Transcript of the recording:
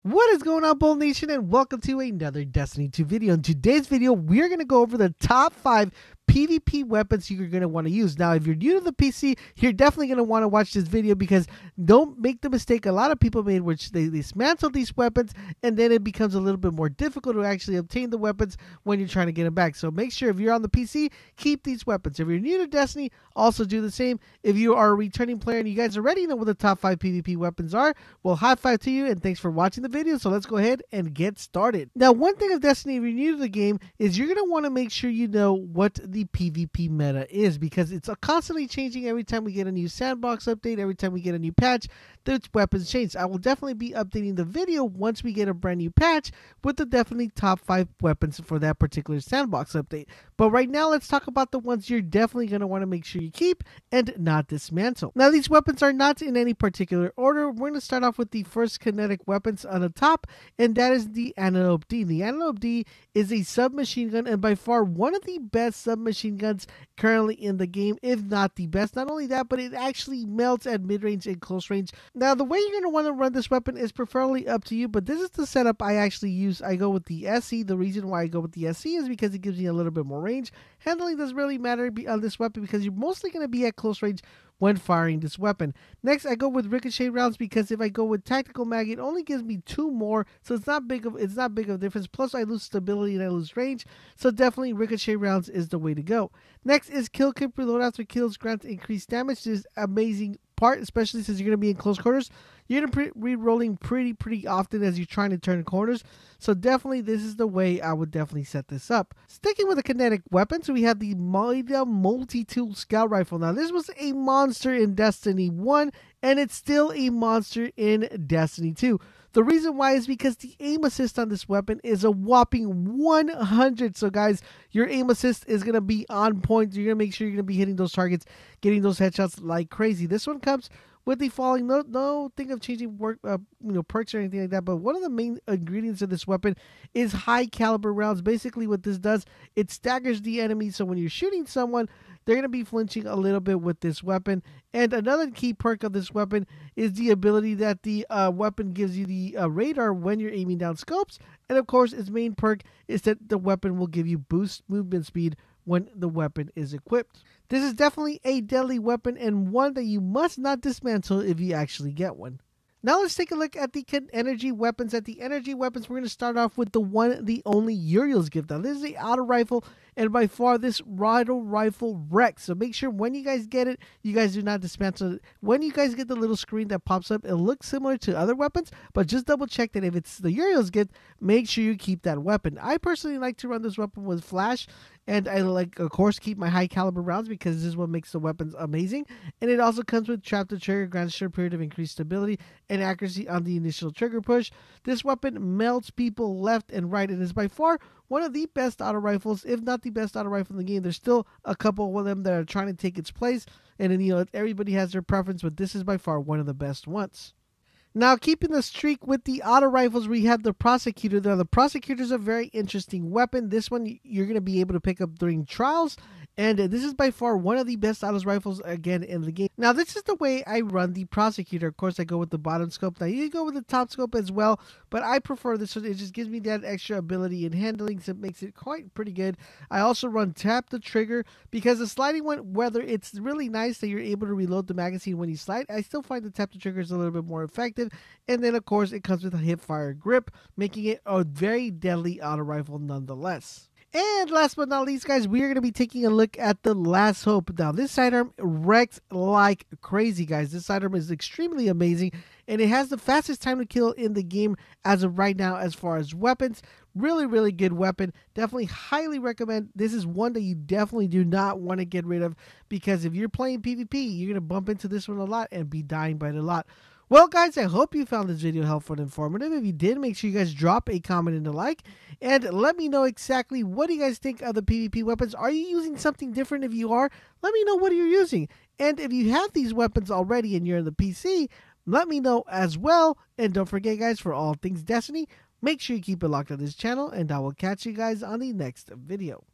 What is going on, Bull Nation, and welcome to another Destiny 2 video. In today's video, we're going to go over the top 5 PvP weapons you're going to want to use. Now, if you're new to the PC, you're definitely going to want to watch this video because don't make the mistake a lot of people made, which they dismantle these weapons and then it becomes a little bit more difficult to actually obtain the weapons when you're trying to get them back. So make sure if you're on the PC, keep these weapons. If you're new to Destiny, also do the same. If you are a returning player and you guys already know what the top 5 PvP weapons are, well, high five to you and thanks for watching the video. So let's go ahead and get started. Now, one thing of Destiny, if you're new to the game, is you're going to want to make sure you know what the PvP meta is, because it's constantly changing. Every time we get a new sandbox update, every time we get a new patch, the weapons change. I will definitely be updating the video once we get a brand new patch with the definitely top 5 weapons for that particular sandbox update. But right now, let's talk about the ones you're definitely going to want to make sure you keep and not dismantle. Now, these weapons are not in any particular order. We're going to start off with the first kinetic weapons on the top, and that is the Antiope-D. The Antiope-D is a submachine gun, and by far one of the best submachine guns currently in the game, if not the best. Not only that, but it actually melts at mid-range and close range. Now, the way you're going to want to run this weapon is preferably up to you, but this is the setup I actually use. I go with the SC. The reason why I go with the SC is because it gives me a little bit more range. Handling doesn't really matter on this weapon because you're mostly going to be at close range when firing this weapon. Next, I go with ricochet rounds because if I go with tactical mag, it only gives me 2 more, so it's not big of a difference. Plus, I lose stability and I lose range, so definitely ricochet rounds is the way to go. Next is kill clip reload after kills grants increased damage. This is amazing part, especially since you're going to be in close quarters. You're going to be re-rolling pretty often as you're trying to turn corners. So definitely this is the way I would definitely set this up. Sticking with the kinetic weapons, we have the multi-tool scout rifle. Now this was a monster in Destiny 1 and it's still a monster in Destiny 2. The reason why is because the aim assist on this weapon is a whopping 100. So guys, your aim assist is going to be on point. You're going to make sure you're going to be hitting those targets, getting those headshots like crazy. This one comes with the falling. No thing of changing perks or anything like that. But one of the main ingredients of this weapon is high caliber rounds. Basically what this does, it staggers the enemy. So when you're shooting someone, they're going to be flinching a little bit with this weapon. And another key perk of this weapon is the ability that the weapon gives you the radar when you're aiming down scopes. And of course, its main perk is that the weapon will give you boost movement speed when the weapon is equipped. This is definitely a deadly weapon and one that you must not dismantle if you actually get one. Now let's take a look at the energy weapons. At the energy weapons, we're going to start off with the only Uriel's gift. Now this is the auto rifle, and by far this auto rifle wrecks. So make sure when you guys get it, you guys do not dismantle it. When you guys get the little screen that pops up, it looks similar to other weapons, but just double check that if it's the Uriel's gift, make sure you keep that weapon. I personally like to run this weapon with flash, and I like, of course, keep my high caliber rounds because this is what makes the weapons amazing. And it also comes with trap the trigger, grants a short period of increased stability and accuracy on the initial trigger push. This weapon melts people left and right and is by far one of the best auto rifles, if not the best auto rifle in the game. There's still a couple of them that are trying to take its place, and then, everybody has their preference, but this is by far one of the best ones. Now, keeping the streak with the auto rifles, we have the Prosecutor. Now, the Prosecutor is a very interesting weapon. This one you're going to be able to pick up during trials, and this is by far one of the best auto rifles, again, in the game. Now, this is the way I run the Prosecutor. Of course, I go with the bottom scope. Now, you can go with the top scope as well, but I prefer this one. It just gives me that extra ability in handling, so it makes it quite pretty good. I also run tap the trigger because the sliding one, whether it's really nice that you're able to reload the magazine when you slide, I still find the tap the trigger is a little bit more effective. And then, of course, it comes with a hip fire grip, making it a very deadly auto rifle nonetheless. And last but not least, guys, we are going to be taking a look at the Last Hope. Now, this sidearm wrecks like crazy, guys. This sidearm is extremely amazing, and it has the fastest time to kill in the game as of right now as far as weapons. Really good weapon. Definitely highly recommend. This is one that you definitely do not want to get rid of because if you're playing PvP, you're going to bump into this one a lot and be dying by it a lot. Well, guys, I hope you found this video helpful and informative. If you did, make sure you guys drop a comment and a like. And let me know exactly what do you guys think of the PvP weapons. Are you using something different? If you are, let me know what you're using. And if you have these weapons already and you're in the PC, let me know as well. And don't forget, guys, for all things Destiny, make sure you keep it locked on this channel. And I will catch you guys on the next video.